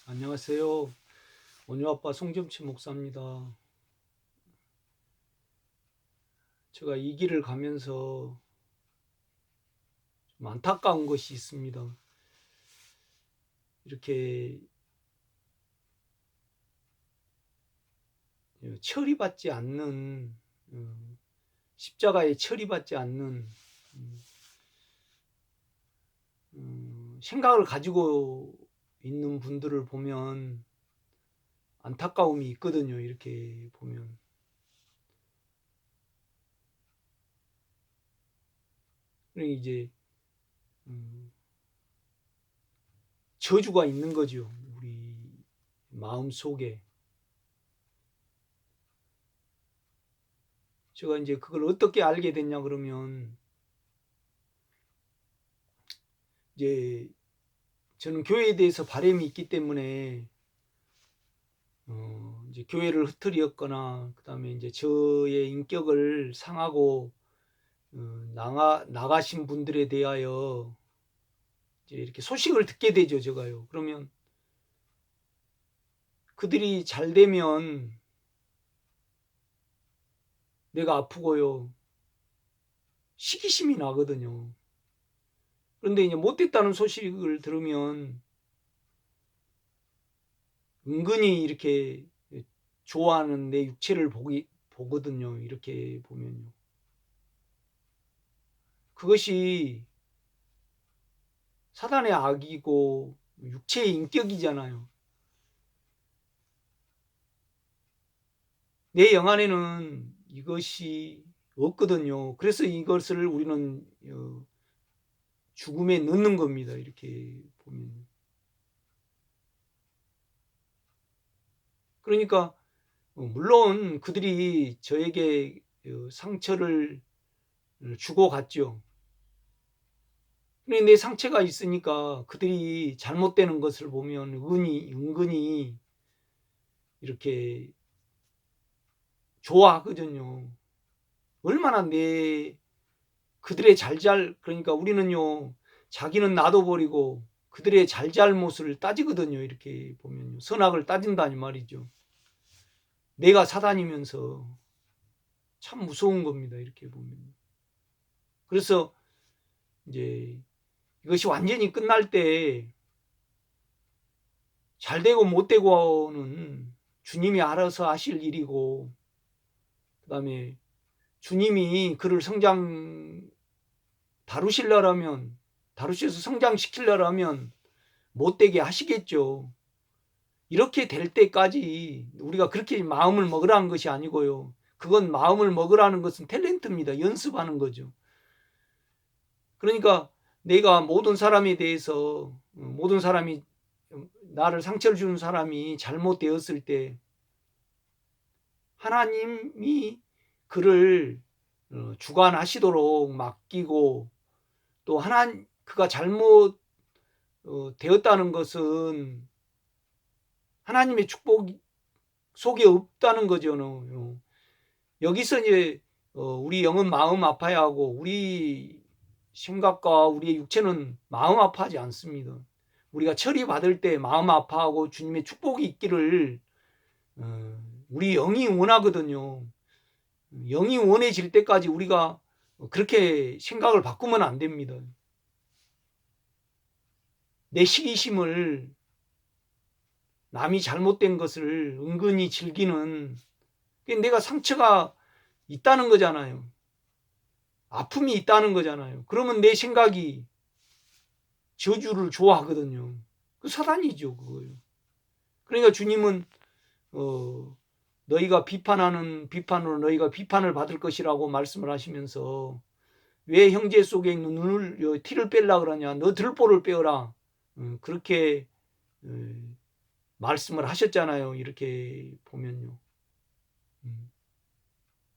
안녕하세요. 원효아빠 송점치 목사입니다. 제가 이 길을 가면서 좀 안타까운 것이 있습니다. 이렇게 처리받지 않는, 십자가에 처리받지 않는 생각을 가지고 있는 분들을 보면 안타까움이 있거든요. 이렇게 보면. 그러니 이제 저주가 있는 거죠. 우리 마음 속에. 제가 이제 그걸 어떻게 알게 됐냐 그러면, 이제 저는 교회에 대해서 바람이 있기 때문에 이제 교회를 흐트리었거나 그다음에 이제 저의 인격을 상하고 나가신 분들에 대하여 이제 이렇게 소식을 듣게 되죠, 제가요. 그러면 그들이 잘 되면 내가 아프고요. 시기심이 나거든요. 그런데 이제 못됐다는 소식을 들으면 은근히 이렇게 좋아하는 내 육체를 보거든요. 이렇게 보면요. 그것이 사단의 악이고 육체의 인격이잖아요. 내 영안에는 이것이 없거든요. 그래서 이것을 우리는 죽음에 넣는 겁니다. 이렇게 보면. 그러니까 물론 그들이 저에게 상처를 주고 갔죠. 근데 내 상처가 있으니까 그들이 잘못되는 것을 보면 은근히 이렇게 좋아하거든요. 얼마나 그들의 그러니까 우리는요, 자기는 놔둬버리고 그들의 잘잘못을 따지거든요. 이렇게 보면요. 선악을 따진다니 말이죠. 내가 사단이면서 참 무서운 겁니다. 이렇게 보면. 그래서 이제 이것이 완전히 끝날 때 잘 되고 못 되고는 주님이 알아서 하실 일이고, 그 다음에 주님이 그를 다루셔서 성장시키려면 못되게 하시겠죠. 이렇게 될 때까지 우리가 그렇게 마음을 먹으라는 것이 아니고요. 그건 마음을 먹으라는 것은 탤런트입니다. 연습하는 거죠. 그러니까 내가 모든 사람에 대해서 모든 사람이 나를 상처를 주는 사람이 잘못되었을 때 하나님이 그를 주관하시도록 맡기고, 또 그가 잘못 되었다는 것은 하나님의 축복 속에 없다는 거죠. 여기서 이제 우리 영은 마음 아파야 하고 우리 생각과 우리의 육체는 마음 아파하지 않습니다. 우리가 처리받을 때 마음 아파하고 주님의 축복이 있기를 우리 영이 원하거든요. 영이 원해질 때까지 우리가 그렇게 생각을 바꾸면 안 됩니다. 내 시기심을, 남이 잘못된 것을 은근히 즐기는, 내가 상처가 있다는 거잖아요. 아픔이 있다는 거잖아요. 그러면 내 생각이 저주를 좋아하거든요. 그 사단이죠, 그거요. 그러니까 주님은 너희가 비판하는 비판으로 너희가 비판을 받을 것이라고 말씀을 하시면서, 왜 형제 속에 있는 티를 빼려고 그러냐, 너 들보를 빼어라, 그렇게 말씀을 하셨잖아요. 이렇게 보면요.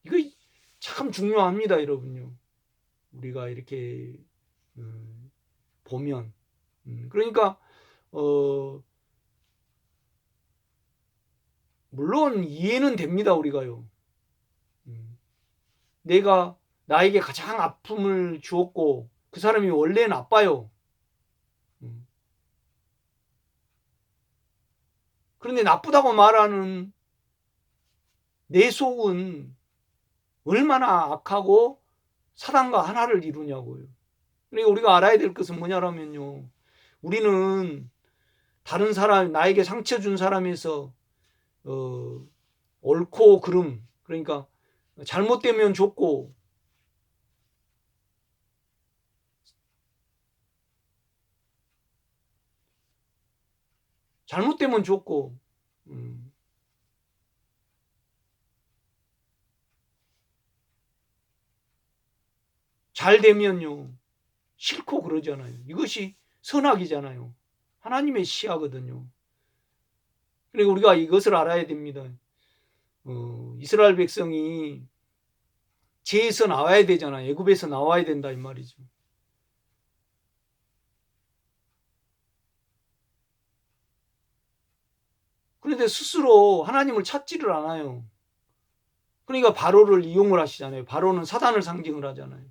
이거 참 중요합니다, 여러분요. 우리가 이렇게 보면. 그러니까 물론 이해는 됩니다, 우리가요. 내가 나에게 가장 아픔을 주었고 그 사람이 원래 나빠요. 음. 그러니까, 물론 이해는 됩니다, 우리가요. 내가 나에게 가장 아픔을 주었고 그 사람이 원래 나빠요. 그 사람이 원래 나빠요. 음. 그러니까, 물론 이해는 됩니다, 우리가요. 내가 나에게 가장 아픔을 주었고 그 사람이 원래 나빠요. 음. 그러니까, 물론 그런데 나쁘다고 말하는 내 속은 얼마나 악하고 사단과 하나를 이루냐고요. 그러니까 우리가 알아야 될 것은 뭐냐면요. 우리는 다른 사람, 나에게 상처 준 사람에서 옳고 그름, 그러니까 잘못되면 좋고 잘못되면 좋고 잘 되면요 싫고 그러잖아요. 이것이 선악이잖아요. 하나님의 시야거든요. 그러니까 우리가 이것을 알아야 됩니다. 이스라엘 백성이 죄에서 나와야 되잖아요. 애굽에서 나와야 된다 이 말이죠. 그런데 스스로 하나님을 찾지를 않아요. 그러니까 바로를 이용을 하시잖아요. 바로는 사단을 상징을 하잖아요.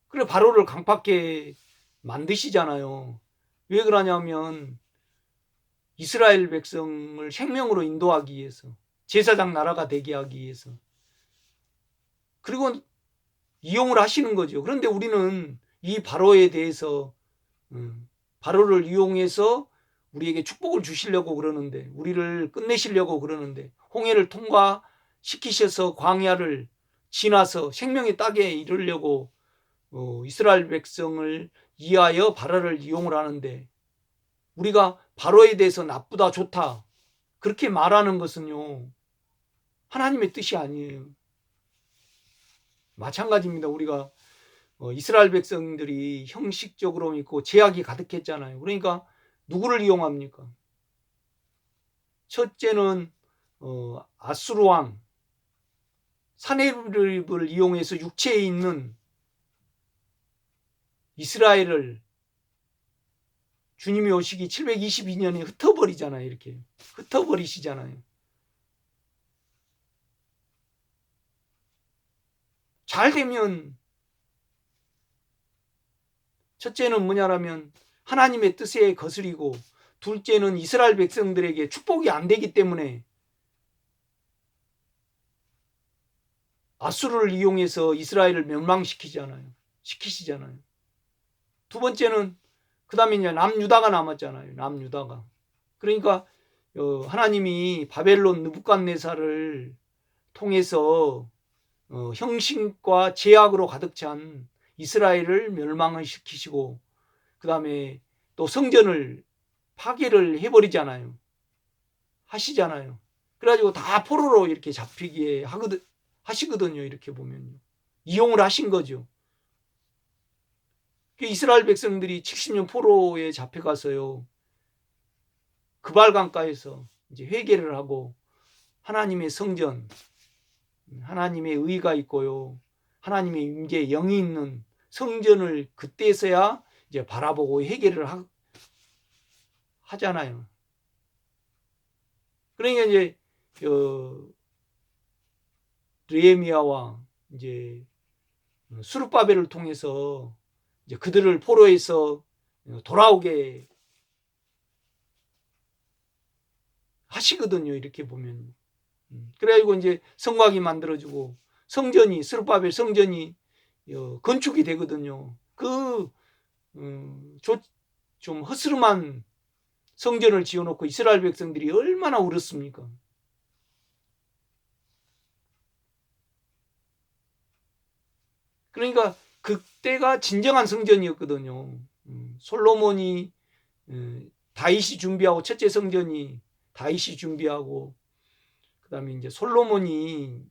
그래 바로를 강팍하게 만드시잖아요. 왜 그러냐면 이스라엘 백성을 생명으로 인도하기 위해서, 제사장 나라가 되게 하기 위해서. 그리고 이용을 하시는 거죠. 그런데 우리는 이 바로에 대해서 바로를 이용해서 우리에게 축복을 주시려고 그러는데, 우리를 끝내시려고 그러는데, 홍해를 통과시키셔서 광야를 지나서 생명의 땅에 이르려고 이스라엘 백성을 이하여 바로를 이용을 하는데, 우리가 바로에 대해서 나쁘다 좋다 그렇게 말하는 것은요 하나님의 뜻이 아니에요. 마찬가지입니다. 우리가 이스라엘 백성들이 형식적으로 믿고 제약이 가득했잖아요. 그러니까 누구를 이용합니까? 첫째는 아수르 왕 사네립을 이용해서 육체에 있는 이스라엘을 주님이 오시기 722년에 흩어버리잖아요. 이렇게 흩어버리시잖아요. 잘 되면 첫째는 뭐냐라면 하나님의 뜻에 거스리고, 둘째는 이스라엘 백성들에게 축복이 안 되기 때문에 아수르를 이용해서 이스라엘을 멸망시키잖아요. 시키시잖아요. 두 번째는 그 다음에 이제 남유다가 남았잖아요. 남유다가. 그러니까 하나님이 바벨론 느부갓네살을 통해서 형신과 제약으로 가득 찬 이스라엘을 멸망을 시키시고, 그 다음에 또 성전을 파괴를 해버리잖아요. 하시잖아요. 그래가지고 다 포로로 이렇게 잡히게 하시거든요. 이렇게 보면요. 이용을 하신 거죠. 이스라엘 백성들이 70년 포로에 잡혀가서요. 그발강가에서 이제 회개를 하고 하나님의 성전, 하나님의 의가 있고요. 하나님의 임재 영이 있는 성전을 그때서야 이제 바라보고 회개를 하잖아요. 그러니까 이제 느헤미야와 이제 수르바벨을 통해서 이제 그들을 포로에서 돌아오게 하시거든요. 이렇게 보면. 그래가지고 이제 성곽이 만들어지고 성전이, 스룹바벨 성전이 건축이 되거든요. 좀 허스름한 성전을 지어놓고 이스라엘 백성들이 얼마나 울었습니까? 그러니까 그때가 진정한 성전이었거든요. 솔로몬이 다윗이 준비하고, 첫째 성전이 다윗이 준비하고, 그 다음에 이제 솔로몬이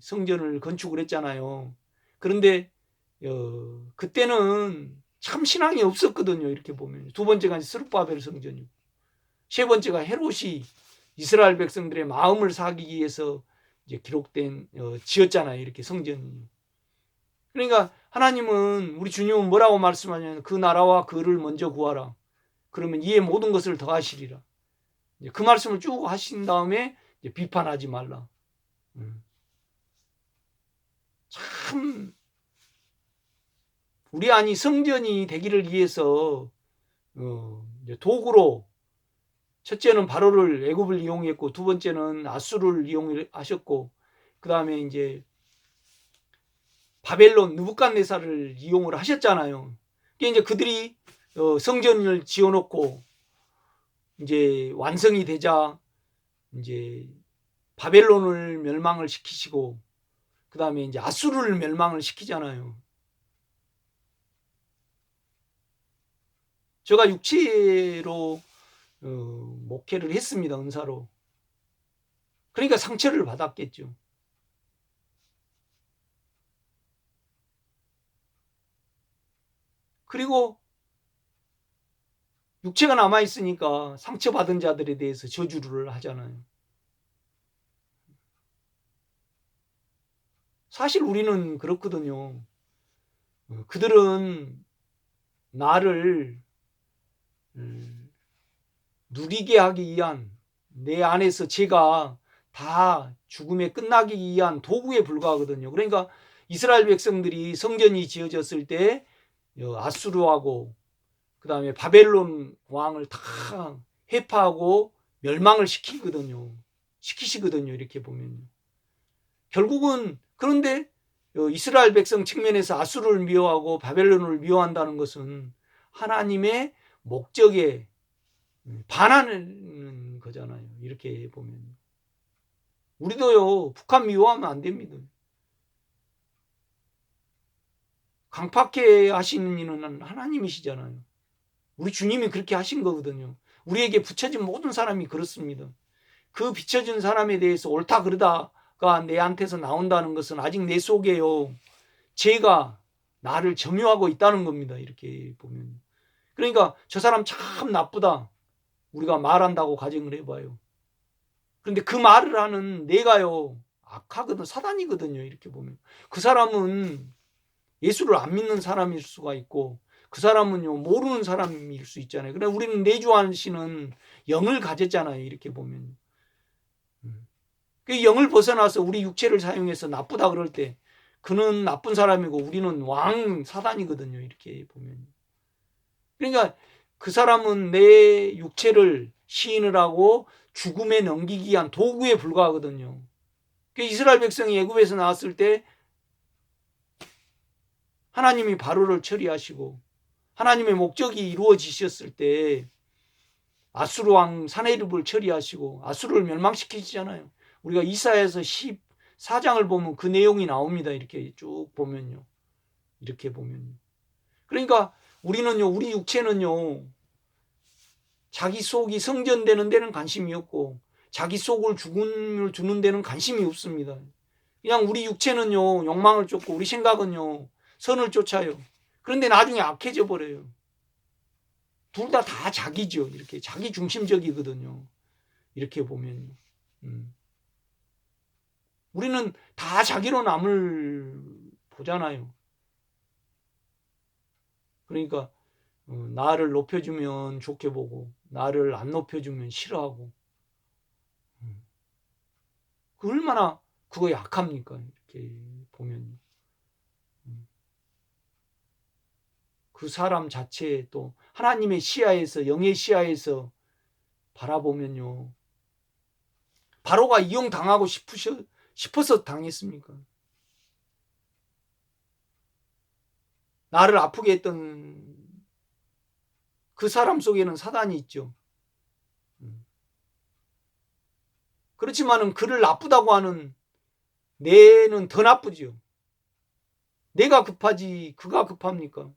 성전을 건축을 했잖아요. 그런데 그때는 참 신앙이 없었거든요. 이렇게 보면 두 번째가 스룹바벨 성전이고, 세 번째가 헤롯이 이스라엘 백성들의 마음을 사기기 위해서 이제 기록된 지었잖아요. 이렇게 성전. 그러니까 하나님은, 우리 주님은 뭐라고 말씀하냐면 그 나라와 그를 먼저 구하라. 그러면 이에 모든 것을 더하시리라. 그 말씀을 쭉 하신 다음에 이제 비판하지 말라. 참 우리 안이 성전이 되기를 위해서 도구로 첫째는 바로를 애굽을 이용했고 두 번째는 아수르를 이용하셨고 그 다음에 이제 바벨론 느부갓네살을 이용을 하셨잖아요. 이제 그들이 성전을 지어놓고 이제 완성이 되자 이제 바벨론을 멸망을 시키시고 그 다음에 이제 아수르를 멸망을 시키잖아요. 제가 육체로 목회를 했습니다. 은사로. 그러니까 상처를 받았겠죠. 그리고 육체가 남아있으니까 상처받은 자들에 대해서 저주를 하잖아요. 사실 우리는 그렇거든요. 그들은 나를 누리게 하기 위한 내 안에서 제가 다 죽음에 끝나기 위한 도구에 불과하거든요. 그러니까 이스라엘 백성들이 성전이 지어졌을 때 아수르하고 그 다음에 바벨론 왕을 다 해파하고 멸망을 시키시거든요. 이렇게 보면 결국은 그런데 이스라엘 백성 측면에서 아수르를 미워하고 바벨론을 미워한다는 것은 하나님의 목적에 반하는 거잖아요. 이렇게 보면 우리도요 북한 미워하면 안 됩니다. 강팍해 하시는 이는 하나님이시잖아요. 우리 주님이 그렇게 하신 거거든요. 우리에게 붙여진 모든 사람이 그렇습니다. 그 비춰진 사람에 대해서 옳다 그러다가 내한테서 나온다는 것은 아직 내 속에요 죄가 나를 점유하고 있다는 겁니다. 이렇게 보면 그러니까 저 사람 참 나쁘다 우리가 말한다고 가정을 해봐요. 그런데 그 말을 하는 내가요 악하거든 사단이거든요. 이렇게 보면 그 사람은 예수를 안 믿는 사람일 수가 있고 그 사람은요 모르는 사람일 수 있잖아요. 그러나 우리는 내주하시는 영을 가졌잖아요. 이렇게 보면 그 영을 벗어나서 우리 육체를 사용해서 나쁘다 그럴 때 그는 나쁜 사람이고 우리는 왕 사단이거든요. 이렇게 보면 그러니까 그 사람은 내 육체를 시인을 하고 죽음에 넘기기 위한 도구에 불과하거든요. 이스라엘 백성이 애굽에서 나왔을 때 하나님이 바로를 처리하시고 하나님의 목적이 이루어지셨을 때 아수르 왕 사네립을 처리하시고 아수르를 멸망시키시잖아요. 우리가 이사야서 14장을 보면 그 내용이 나옵니다. 이렇게 쭉 보면요. 이렇게 보면요. 그러니까 우리는요, 우리 육체는요, 자기 속이 성전되는 데는 관심이 없고 자기 속을 죽음을 주는 데는 관심이 없습니다. 그냥 우리 육체는요, 욕망을 쫓고 우리 생각은요, 선을 쫓아요. 그런데 나중에 악해져 버려요. 둘 다 자기죠. 이렇게 자기 중심적이거든요. 이렇게 보면요. 우리는 다 자기로 남을 보잖아요. 그러니까 나를 높여주면 좋게 보고 나를 안 높여주면 싫어하고 그 얼마나 그거 약합니까? 이렇게 보면 그 사람 자체에 또 하나님의 시야에서 영의 시야에서 바라보면요. 바로가 이용당하고 싶어서 당했습니까? 나를 아프게 했던 그 사람 속에는 사단이 있죠. 그렇지만은 그를 나쁘다고 하는 내는 더 나쁘죠. 내가 급하지 그가 급합니까?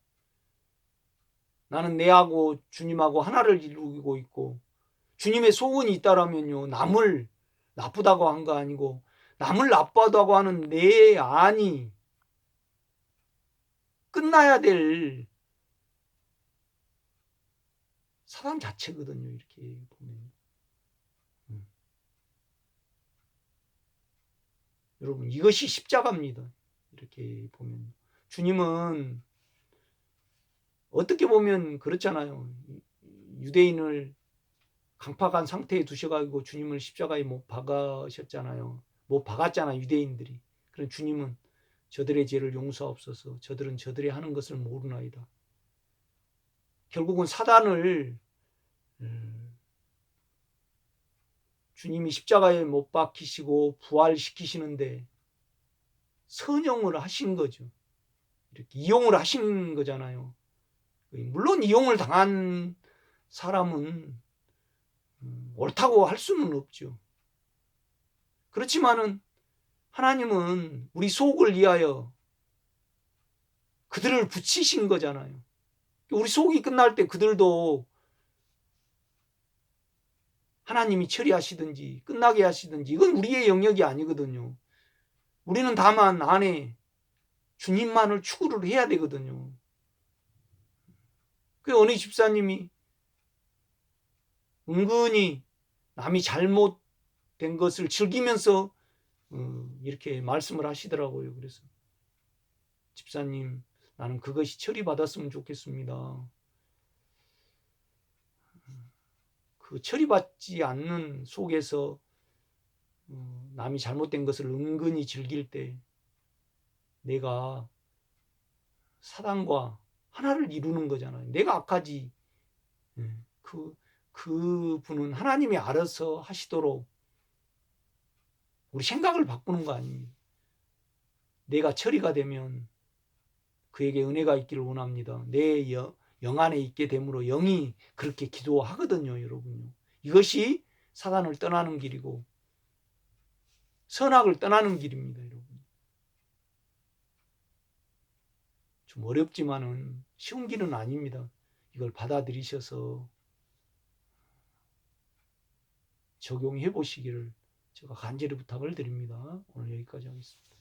나는 내하고 주님하고 하나를 이루고 있고 주님의 소원이 있다라면요. 남을 나쁘다고 한 거 아니고 남을 나쁘다고 하는 내 안이 끝나야 될 사단 자체거든요. 이렇게 보면. 여러분 이것이 십자가입니다. 이렇게 보면. 주님은 어떻게 보면 그렇잖아요. 유대인을 강팍한 상태에 두셔가지고 주님을 십자가에 못 박으셨잖아요. 못 박았잖아요. 유대인들이. 그럼 주님은 저들의 죄를 용서하옵소서. 저들은 저들이 하는 것을 모르나이다. 결국은 사단을 주님이 십자가에 못 박히시고 부활시키시는데 선용을 하신 거죠. 이렇게 이용을 하신 거잖아요. 물론 이용을 당한 사람은 옳다고 할 수는 없죠. 그렇지만은 하나님은 우리 속을 위하여 그들을 붙이신 거잖아요. 우리 속이 끝날 때 그들도 하나님이 처리하시든지 끝나게 하시든지 이건 우리의 영역이 아니거든요. 우리는 다만 안에 주님만을 추구를 해야 되거든요. 그 어느 집사님이 은근히 남이 잘못된 것을 즐기면서 이렇게 말씀을 하시더라고요. 그래서 집사님, 나는 그것이 처리받았으면 좋겠습니다. 그 처리받지 않는 속에서 남이 잘못된 것을 은근히 즐길 때 내가 사단과 하나를 이루는 거잖아요. 내가 악하지. 그분은 하나님이 알아서 하시도록 우리 생각을 바꾸는 거 아닙니다. 내가 처리가 되면 그에게 은혜가 있기를 원합니다. 내 영 안에 있게 되므로 영이 그렇게 기도하거든요, 여러분요. 이것이 사단을 떠나는 길이고 선악을 떠나는 길입니다, 여러분. 좀 어렵지만은 쉬운 길은 아닙니다. 이걸 받아들이셔서 적용해 보시기를 제가 간절히 부탁을 드립니다. 오늘 여기까지 하겠습니다.